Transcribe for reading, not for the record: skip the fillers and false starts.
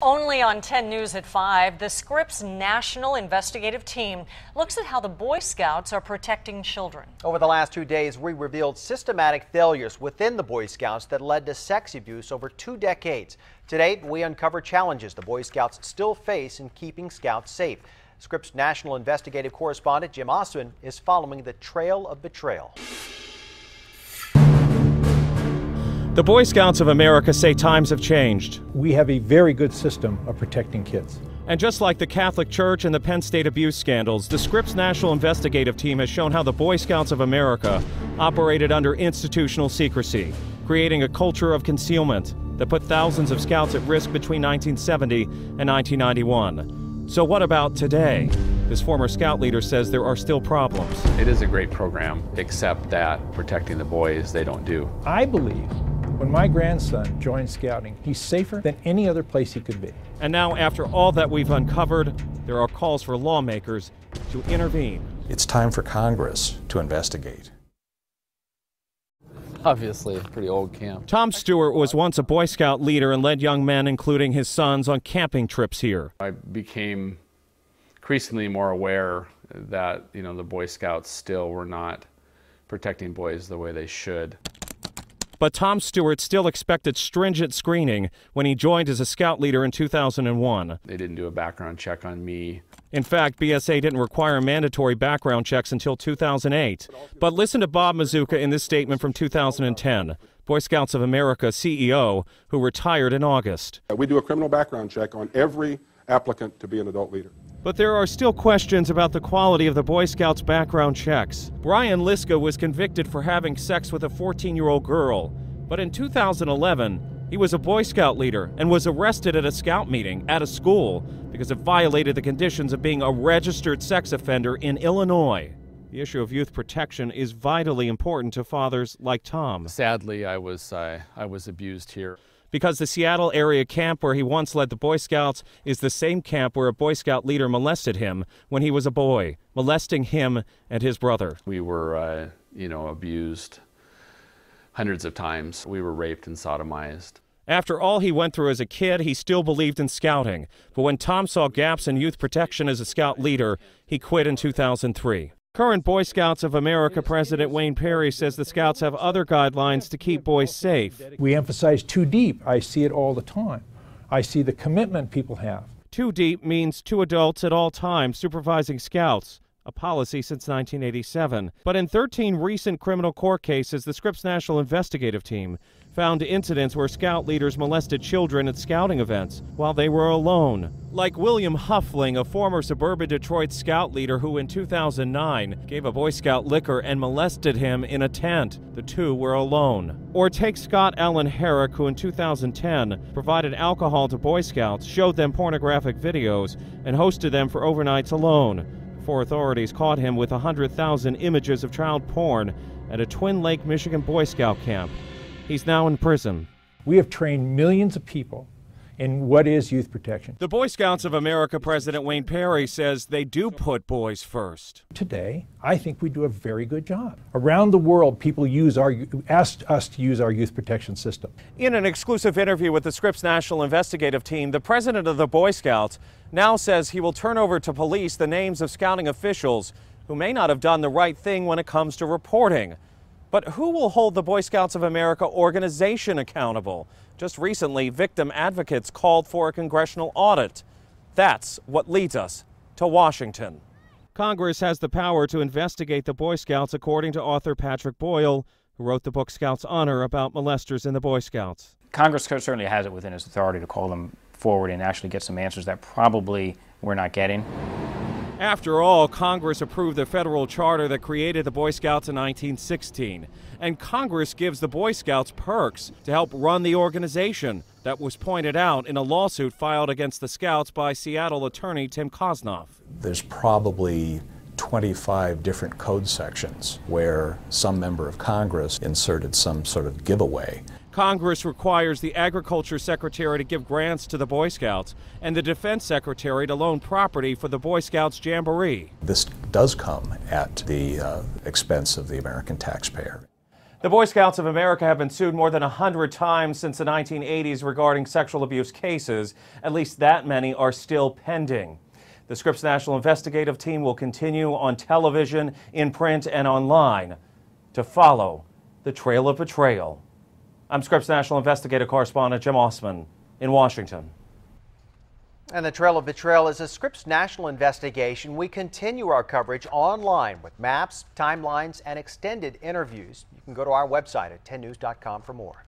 Only on 10 News at 5, the Scripps National Investigative Team looks at how the Boy Scouts are protecting children. Over the last 2 days, we revealed systematic failures within the Boy Scouts that led to sex abuse over 2 decades. To date, we uncovered challenges the Boy Scouts still face in keeping Scouts safe. Scripps National Investigative Correspondent Jim Oswin is following the trail of betrayal. The Boy Scouts of America say times have changed. We have a very good system of protecting kids. And just like the Catholic Church and the Penn State abuse scandals, the Scripps National Investigative Team has shown how the Boy Scouts of America operated under institutional secrecy, creating a culture of concealment that put thousands of scouts at risk between 1970 and 1991. So what about today? This former scout leader says there are still problems. It is a great program, except that protecting the boys, they don't do. I believe when my grandson joined scouting, he's safer than any other place he could be. And now, after all that we've uncovered, there are calls for lawmakers to intervene. It's time for Congress to investigate. Obviously, a pretty old camp. Tom Stewart was once a Boy Scout leader and led young men, including his sons, on camping trips here. I became increasingly more aware that, the Boy Scouts still were not protecting boys the way they should. But Tom Stewart still expected stringent screening when he joined as a scout leader in 2001. They didn't do a background check on me. In fact, BSA didn't require mandatory background checks until 2008. But listen to Bob Mazuka in this statement from 2010, Boy Scouts of America CEO, who retired in August. We do a criminal background check on every applicant to be an adult leader. But there are still questions about the quality of the Boy Scouts background checks. Brian Liska was convicted for having sex with a 14-year-old girl. But in 2011, he was a Boy Scout leader and was arrested at a scout meeting at a school because it violated the conditions of being a registered sex offender in Illinois. The issue of youth protection is vitally important to fathers like Tom. Sadly, I was abused here. Because the Seattle area camp where he once led the Boy Scouts is the same camp where a Boy Scout leader molested him when he was a boy, molesting him and his brother. We were, abused hundreds of times. We were raped and sodomized. After all he went through as a kid, he still believed in scouting. But when Tom saw gaps in youth protection as a scout leader, he quit in 2003. Current Boy Scouts of America President Wayne Perry says the Scouts have other guidelines to keep boys safe. We emphasize too deep. I see it all the time. I see the commitment people have. Too deep means 2 adults at all times supervising Scouts, a policy since 1987. But in 13 recent criminal court cases, the Scripps National Investigative Team found incidents where scout leaders molested children at scouting events while they were alone. Like William Huffling, a former suburban Detroit scout leader who in 2009 gave a Boy Scout liquor and molested him in a tent. The two were alone. Or take Scott Allen Herrick, who in 2010 provided alcohol to Boy Scouts, showed them pornographic videos, and hosted them for overnights alone. Before authorities caught him with 100,000 images of child porn at a Twin Lake, Michigan Boy Scout camp. He's now in prison. We have trained millions of people in what is youth protection. The Boy Scouts of America President Wayne Perry says they do put boys first. Today, I think we do a very good job. Around the world, people asked us to use our youth protection system. In an exclusive interview with the Scripps National Investigative Team, the president of the Boy Scouts now says he will turn over to police the names of scouting officials who may not have done the right thing when it comes to reporting. But who will hold the Boy Scouts of America organization accountable? Just recently, victim advocates called for a congressional audit. That's what leads us to Washington. Congress has the power to investigate the Boy Scouts, according to author Patrick Boyle, who wrote the book Scouts Honor about molesters in the Boy Scouts. Congress certainly has it within its authority to call them forward and actually get some answers that probably we're not getting. After all, Congress approved the federal charter that created the Boy Scouts in 1916. And Congress gives the Boy Scouts perks to help run the organization. That was pointed out in a lawsuit filed against the Scouts by Seattle attorney Tim Kosnoff. There's probably 25 different code sections where some member of Congress inserted some sort of giveaway. Congress requires the Agriculture Secretary to give grants to the Boy Scouts and the Defense Secretary to loan property for the Boy Scouts Jamboree. This does come at the expense of the American taxpayer. The Boy Scouts of America have been sued more than 100 times since the 1980s regarding sexual abuse cases. At least that many are still pending. The Scripps National Investigative Team will continue on television, in print, and online to follow the trail of betrayal. I'm Scripps National Investigative Correspondent Jim Osman in Washington. And the trail of betrayal is a Scripps National investigation. We continue our coverage online with maps, timelines, and extended interviews. You can go to our website at 10news.com for more.